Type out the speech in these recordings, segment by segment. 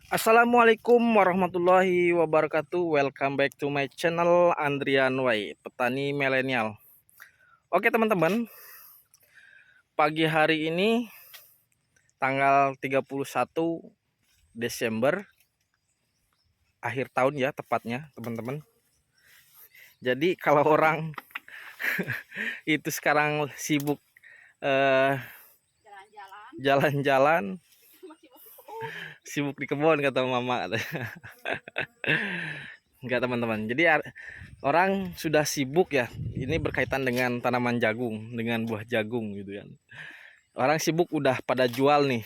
Assalamualaikum warahmatullahi wabarakatuh. Welcome back to my channel Andrian Way, petani milenial. Oke teman-teman, pagi hari ini tanggal 31 Desember, akhir tahun ya tepatnya teman-teman. Jadi kalau orang itu sekarang sibuk jalan-jalan, sibuk di kebun kata mama. Enggak teman-teman. Jadi orang sudah sibuk ya. Ini berkaitan dengan tanaman jagung, dengan buah jagung gitu kan. Orang sibuk udah pada jual nih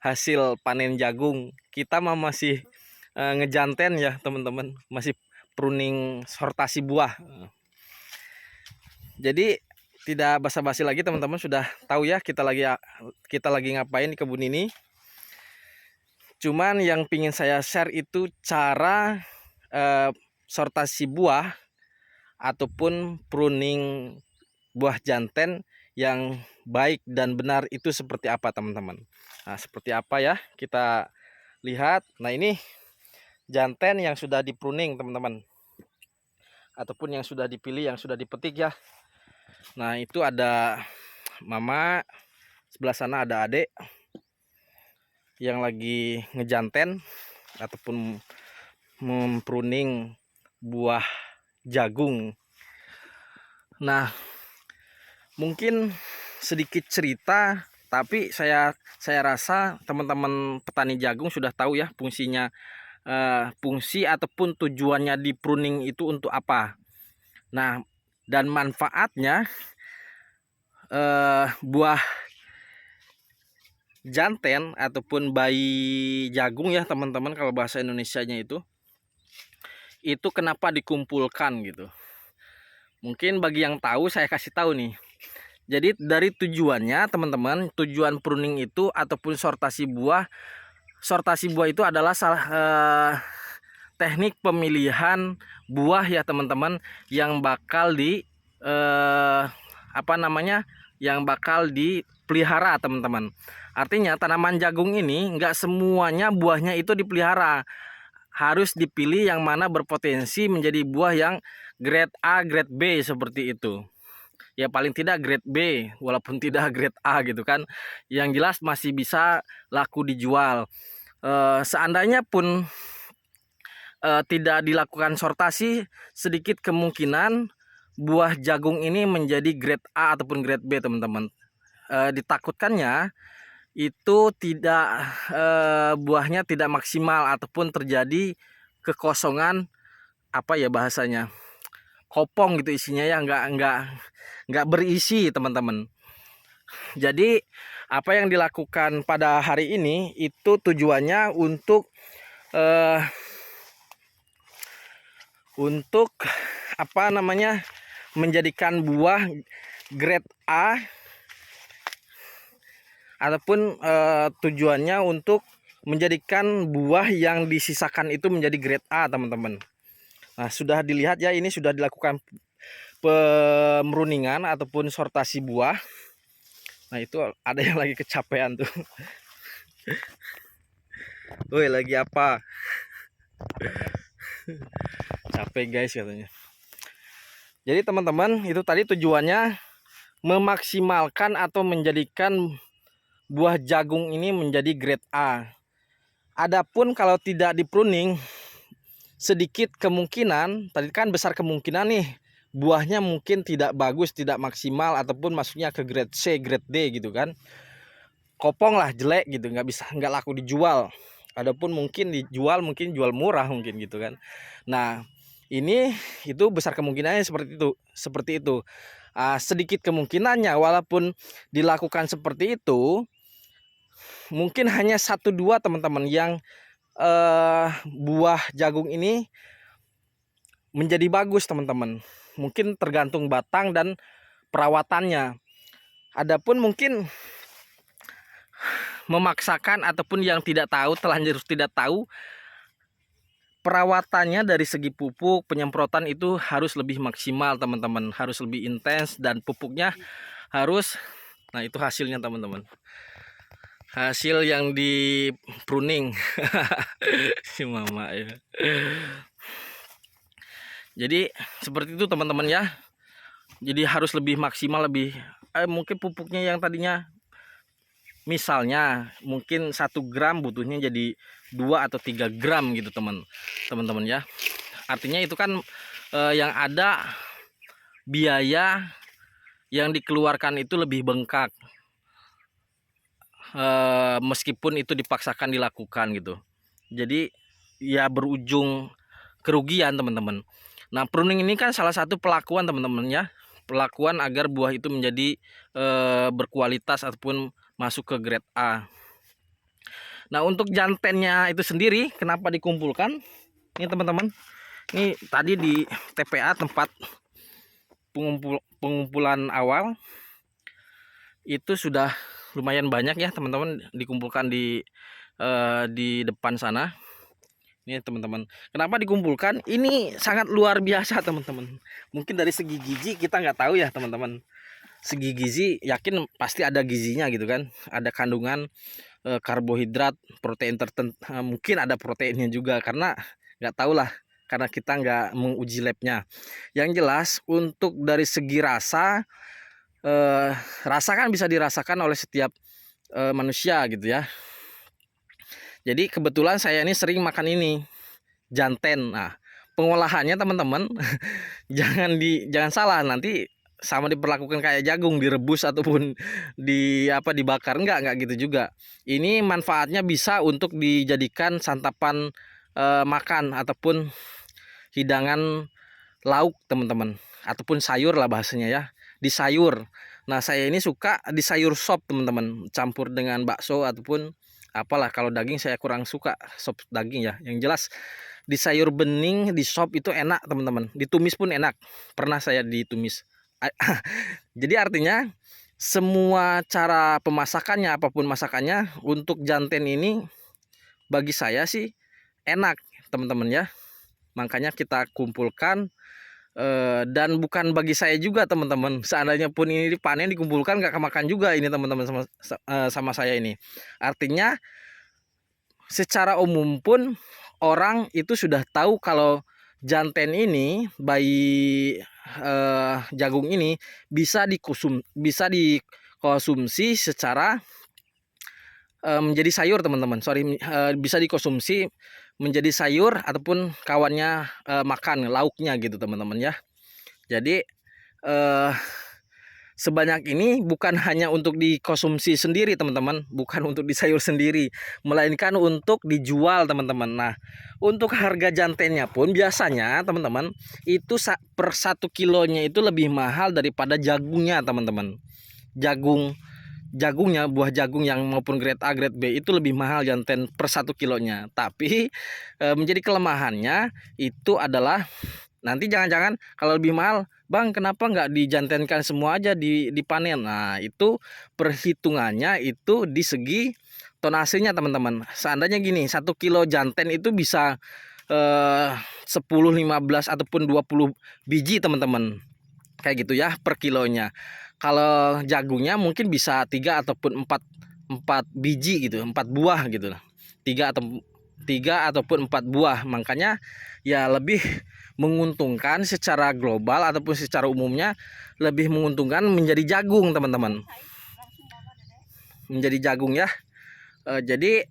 hasil panen jagung. Kita mah masih ngejanten ya teman-teman, masih pruning sortasi buah. Jadi tidak basa-basi lagi teman-teman, sudah tahu ya kita lagi ngapain di kebun ini. Cuman yang pingin saya share itu cara sortasi buah ataupun pruning buah janten yang baik dan benar itu seperti apa teman-teman. Nah seperti apa ya kita lihat. Nah ini janten yang sudah di pruning teman-teman, ataupun yang sudah dipilih, yang sudah dipetik ya. Nah itu ada mama, sebelah sana ada adik yang lagi ngejanten ataupun mempruning buah jagung. Nah mungkin sedikit cerita, tapi saya rasa teman-teman petani jagung sudah tahu ya fungsinya, fungsi ataupun tujuannya di pruning itu untuk apa. Nah dan manfaatnya, buah janten ataupun bayi jagung ya teman-teman, kalau bahasa Indonesianya itu kenapa dikumpulkan gitu. Mungkin bagi yang tahu saya kasih tahu nih. Jadi dari tujuannya teman-teman, tujuan pruning itu ataupun sortasi buah itu adalah teknik pemilihan buah ya teman-teman, yang bakal yang bakal dipelihara teman-teman. Artinya tanaman jagung ini nggak semuanya buahnya itu dipelihara, harus dipilih yang mana berpotensi menjadi buah yang grade A, grade B seperti itu. Ya paling tidak grade B, walaupun tidak grade A gitu kan. Yang jelas masih bisa laku dijual. Seandainya pun tidak dilakukan sortasi, sedikit kemungkinan buah jagung ini menjadi grade A ataupun grade B teman-teman. Ditakutkannya itu tidak, buahnya tidak maksimal ataupun terjadi kekosongan, apa ya bahasanya, kopong gitu isinya ya, nggak berisi teman-teman. Jadi apa yang dilakukan pada hari ini itu tujuannya untuk menjadikan buah grade A, ataupun tujuannya untuk menjadikan buah yang disisakan itu menjadi grade A teman-teman. Nah sudah dilihat ya, ini sudah dilakukan pemruningan ataupun sortasi buah. Nah itu ada yang lagi kecapean tuh. Woi lagi apa? Capek guys katanya. Jadi teman-teman, itu tadi tujuannya memaksimalkan atau menjadikan buah jagung ini menjadi grade A. Adapun kalau tidak dipruning, sedikit kemungkinan, tadi kan besar kemungkinan nih, buahnya mungkin tidak bagus, tidak maksimal, ataupun masuknya ke grade C, grade D gitu kan. Kopong lah, jelek gitu, nggak laku dijual. Adapun mungkin dijual, mungkin jual murah mungkin gitu kan. Nah ini itu besar kemungkinannya seperti itu. Sedikit kemungkinannya, walaupun dilakukan seperti itu, mungkin hanya 1-2 teman-teman yang buah jagung ini menjadi bagus teman-teman. Mungkin tergantung batang dan perawatannya. Adapun mungkin memaksakan ataupun yang terlanjur tidak tahu, perawatannya dari segi pupuk, penyemprotan itu harus lebih maksimal teman-teman, harus lebih intens, dan pupuknya harus, nah itu hasilnya teman-teman. hasil yang di pruning. Si mama ya. Jadi seperti itu teman-teman ya. Jadi harus lebih maksimal, lebih mungkin pupuknya yang tadinya misalnya mungkin 1 gram butuhnya jadi 2 atau 3 gram gitu teman-teman ya. Artinya itu kan yang ada biaya yang dikeluarkan itu lebih bengkak, meskipun itu dipaksakan dilakukan gitu. Jadi ya berujung kerugian teman-teman. Nah, pruning ini kan salah satu pelakuan teman-teman ya, pelakuan agar buah itu menjadi berkualitas ataupun masuk ke grade A. Nah, untuk jantennya itu sendiri kenapa dikumpulkan? Ini teman-teman, ini tadi di TPA tempat pengumpulan awal itu sudah lumayan banyak ya teman-teman, dikumpulkan di depan sana. Ini teman-teman, kenapa dikumpulkan? Ini sangat luar biasa teman-teman. Mungkin dari segi gizi kita nggak tahu ya teman-teman. Segi gizi yakin pasti ada gizinya gitu kan. Ada kandungan karbohidrat, protein tertentu, mungkin ada proteinnya juga, karena nggak tahu lah, karena kita nggak menguji labnya. Yang jelas untuk dari segi rasa, rasa kan bisa dirasakan oleh setiap manusia gitu ya. Jadi kebetulan saya ini sering makan ini, janten. Nah, pengolahannya teman-teman jangan salah, nanti sama diperlakukan kayak jagung, direbus ataupun dibakar, enggak gitu juga. Ini manfaatnya bisa untuk dijadikan santapan makan ataupun hidangan lauk teman-teman, ataupun sayur lah bahasanya ya, di sayur. Nah, saya ini suka di sayur sop teman-teman, campur dengan bakso ataupun apalah. Kalau daging saya kurang suka sop daging ya. Yang jelas di sayur bening, di sop itu enak teman-teman. Ditumis pun enak. Pernah saya ditumis. Jadi artinya semua cara pemasakannya, apapun masakannya, untuk janten ini bagi saya sih enak teman-teman ya. Makanya kita kumpulkan, dan bukan bagi saya juga teman-teman. Seandainya pun ini dipanen dikumpulkan nggak kemakan juga ini teman-teman sama saya ini. Artinya secara umum pun orang itu sudah tahu kalau janten ini, bayi jagung ini bisa dikonsumsi secara menjadi sayur teman-teman. Bisa dikonsumsi menjadi sayur ataupun kawannya makan lauknya gitu teman-teman ya. Jadi sebanyak ini bukan hanya untuk dikonsumsi sendiri teman-teman, bukan untuk di sayur sendiri, melainkan untuk dijual teman-teman. Nah, untuk harga jantennya pun biasanya teman-teman itu per 1 kilonya itu lebih mahal daripada jagungnya teman-teman. Jagungnya, buah jagung yang maupun grade A, grade B itu lebih mahal janten per 1 kilonya. Tapi menjadi kelemahannya itu adalah nanti jangan-jangan kalau lebih mahal, bang kenapa nggak dijantenkan semua aja dipanen. Nah, itu perhitungannya itu di segi tonasenya teman-teman. Seandainya gini, 1 kilo janten itu bisa 10, 15 ataupun 20 biji teman-teman, kayak gitu ya per kilonya. Kalau jagungnya mungkin bisa 3 ataupun 4 biji gitu, 4 buah gitu. 3 ataupun 4 buah. Makanya ya lebih menguntungkan secara global ataupun secara umumnya, lebih menguntungkan menjadi jagung teman-teman. Menjadi jagung ya. Jadi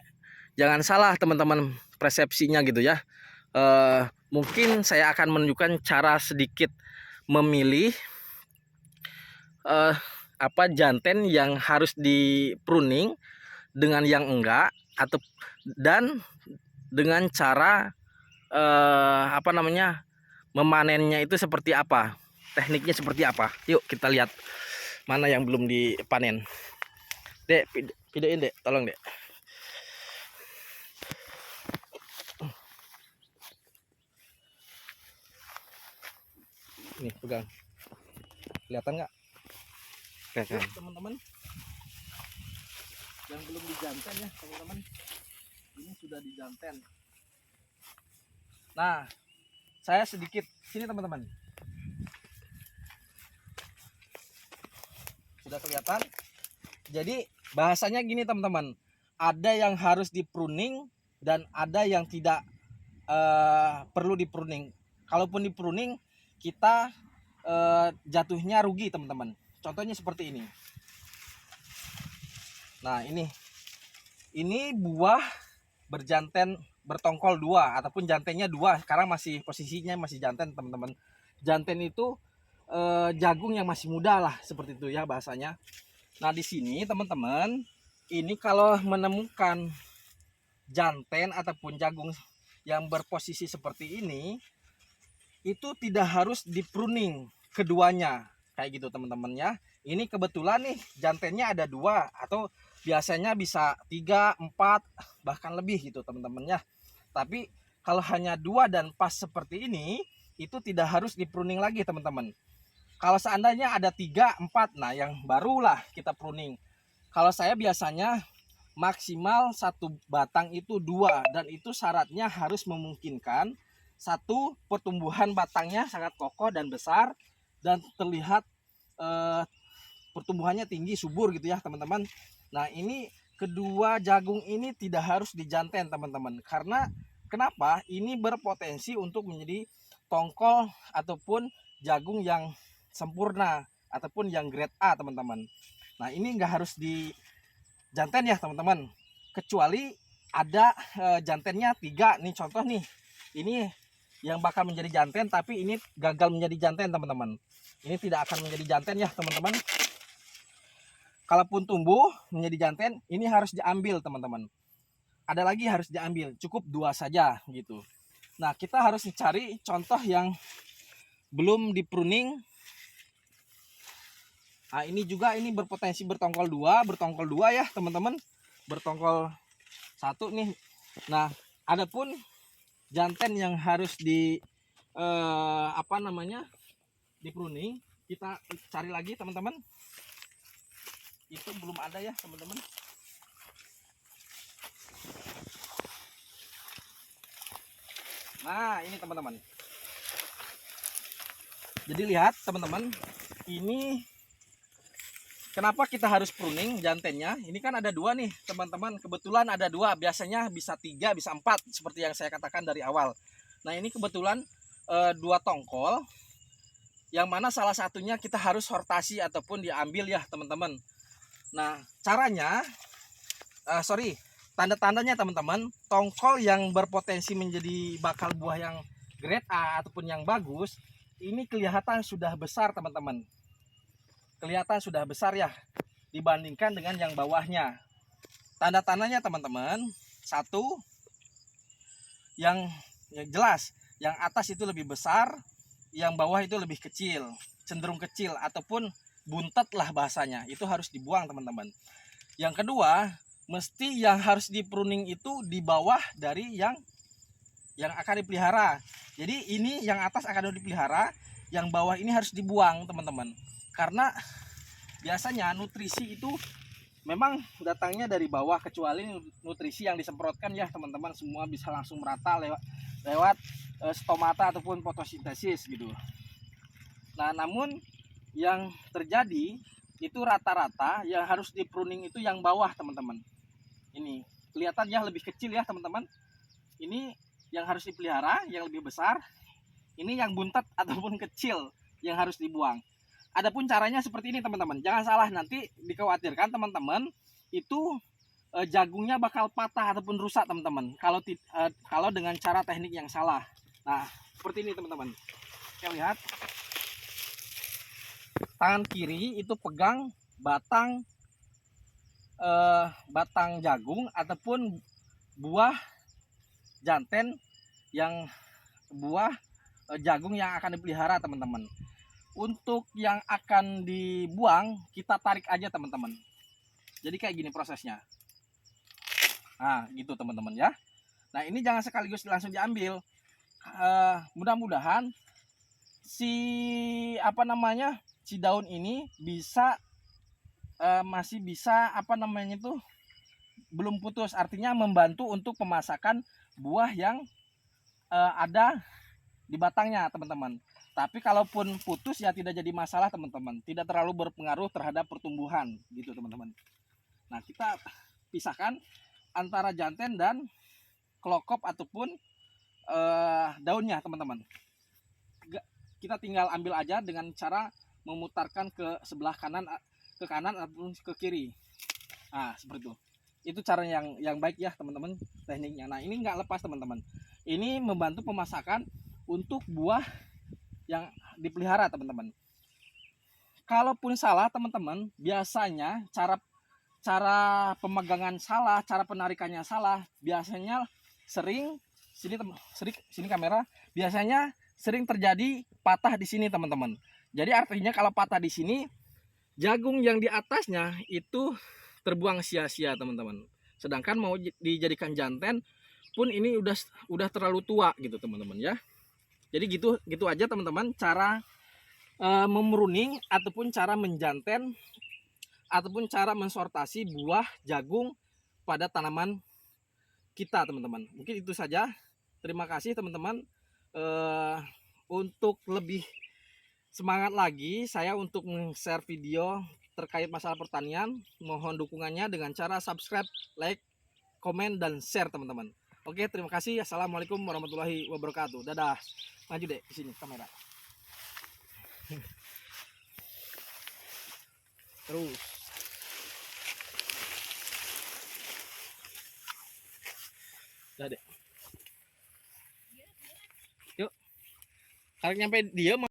jangan salah teman-teman persepsinya gitu ya. Mungkin saya akan menunjukkan cara sedikit memilih janten yang harus di pruning dengan yang enggak, dan dengan cara memanennya itu seperti apa, tekniknya seperti apa. Yuk kita lihat mana yang belum dipanen. Dek, videoin dek, tolong dek. Nih pegang, kelihatan nggak? Teman-teman, yang belum dijanten ya teman-teman, ini sudah dijanten. Nah, saya sedikit sini teman-teman, sudah kelihatan. Jadi bahasanya gini teman-teman, ada yang harus di-pruning dan ada yang tidak perlu di-pruning. Kalaupun di-pruning, kita jatuhnya rugi teman-teman. Contohnya seperti ini. Nah, ini buah berjanten bertongkol 2 ataupun jantennya 2. Sekarang masih posisinya masih janten teman-teman. Janten itu jagung yang masih muda lah, seperti itu ya bahasanya. Nah, di sini teman-teman, ini kalau menemukan janten ataupun jagung yang berposisi seperti ini, itu tidak harus di-pruning keduanya kayak gitu teman-teman ya. Ini kebetulan nih jantennya ada 2 atau biasanya bisa 3, 4 bahkan lebih gitu teman-teman ya. Tapi kalau hanya 2 dan pas seperti ini, itu tidak harus di-pruning lagi teman-teman. Kalau seandainya ada 3, 4, nah yang barulah kita pruning. Kalau saya biasanya maksimal 1 batang itu 2, dan itu syaratnya harus memungkinkan. 1, pertumbuhan batangnya sangat kokoh dan besar dan terlihat pertumbuhannya tinggi subur gitu ya teman-teman. Nah, ini kedua jagung ini tidak harus dijanten teman-teman, karena kenapa? Ini berpotensi untuk menjadi tongkol ataupun jagung yang sempurna ataupun yang grade A teman-teman. Nah, ini nggak harus dijanten ya teman-teman, kecuali ada jantennya 3 nih. Contoh nih, ini yang bakal menjadi janten tapi ini gagal menjadi janten teman-teman. Ini tidak akan menjadi janten ya teman-teman. Kalaupun tumbuh menjadi janten, ini harus diambil teman-teman. Ada lagi harus diambil, cukup 2 saja gitu. Nah, kita harus mencari contoh yang belum di-pruning. Nah, ini juga ini berpotensi bertongkol 2 ya teman-teman. Bertongkol 1 nih. Nah, adapun janten yang harus di-pruning, kita cari lagi teman-teman. Itu belum ada ya teman-teman. Nah, ini teman-teman. Jadi lihat teman-teman, ini kenapa kita harus pruning jantennya. Ini kan ada 2 nih teman-teman. Kebetulan ada 2, biasanya bisa 3, bisa 4 seperti yang saya katakan dari awal. Nah, ini kebetulan 2 tongkol, yang mana salah satunya kita harus sortasi ataupun diambil ya teman-teman. Nah, caranya tanda-tandanya teman-teman, tongkol yang berpotensi menjadi bakal buah yang grade A ataupun yang bagus, ini kelihatan sudah besar teman-teman. Kelihatan sudah besar ya dibandingkan dengan yang bawahnya. Tanda-tandanya teman-teman, 1, yang jelas, yang atas itu lebih besar, yang bawah itu lebih kecil, cenderung kecil ataupun buntet lah bahasanya. Itu harus dibuang teman-teman. Yang kedua, mesti yang harus di-pruning itu di bawah dari yang akan dipelihara. Jadi ini yang atas akan dipelihara, yang bawah ini harus dibuang teman-teman. Karena biasanya nutrisi itu memang datangnya dari bawah, kecuali nutrisi yang disemprotkan ya teman-teman, semua bisa langsung merata lewat stomata ataupun fotosintesis gitu. Nah, namun yang terjadi itu rata-rata yang harus di-pruning itu yang bawah teman-teman. Ini kelihatannya lebih kecil ya teman-teman. Ini yang harus dipelihara, yang lebih besar. Ini yang buntet ataupun kecil yang harus dibuang. Adapun caranya seperti ini teman-teman. Jangan salah, nanti dikhawatirkan teman-teman itu jagungnya bakal patah ataupun rusak teman-teman. Kalau dengan cara teknik yang salah. Nah, seperti ini teman-teman. Kita lihat. Tangan kiri itu pegang batang jagung ataupun buah janten yang buah jagung yang akan dipelihara teman-teman. Untuk yang akan dibuang, kita tarik aja teman-teman. Jadi kayak gini prosesnya. Nah, gitu teman-teman ya. Nah, ini jangan sekaligus langsung diambil. Mudah-mudahan si daun ini bisa masih bisa belum putus, artinya membantu untuk pemasakan buah yang ada di batangnya teman-teman. Tapi kalaupun putus ya tidak jadi masalah teman-teman, tidak terlalu berpengaruh terhadap pertumbuhan gitu teman-teman. Nah, kita pisahkan. antara janten dan kelokop ataupun daunnya teman-teman. Kita tinggal ambil aja dengan cara memutarkan ke sebelah kanan, ke kanan ataupun ke kiri. Nah seperti itu. Itu cara yang baik ya teman-teman, tekniknya. Nah ini nggak lepas teman-teman. Ini membantu pemasakan untuk buah yang dipelihara teman-teman. Kalaupun salah teman-teman, biasanya cara pemegangan salah, cara penarikannya salah, biasanya sering sini kamera, biasanya sering terjadi patah di sini teman-teman. Jadi artinya kalau patah di sini, jagung yang di atasnya itu terbuang sia-sia teman-teman. Sedangkan mau dijadikan janten pun ini udah terlalu tua gitu teman-teman ya. Jadi gitu aja teman-teman cara memruning ataupun cara menjanten ataupun cara mensortasi buah jagung pada tanaman kita teman-teman. Mungkin itu saja. Terima kasih teman-teman. Untuk lebih semangat lagi saya untuk share video terkait masalah pertanian, mohon dukungannya dengan cara subscribe, like, komen, dan share teman-teman. Oke, terima kasih. Assalamualaikum warahmatullahi wabarakatuh. Dadah. Maju deh ke sini kamera. Terus. Dah deh. Yuk. Kalau nyampe dia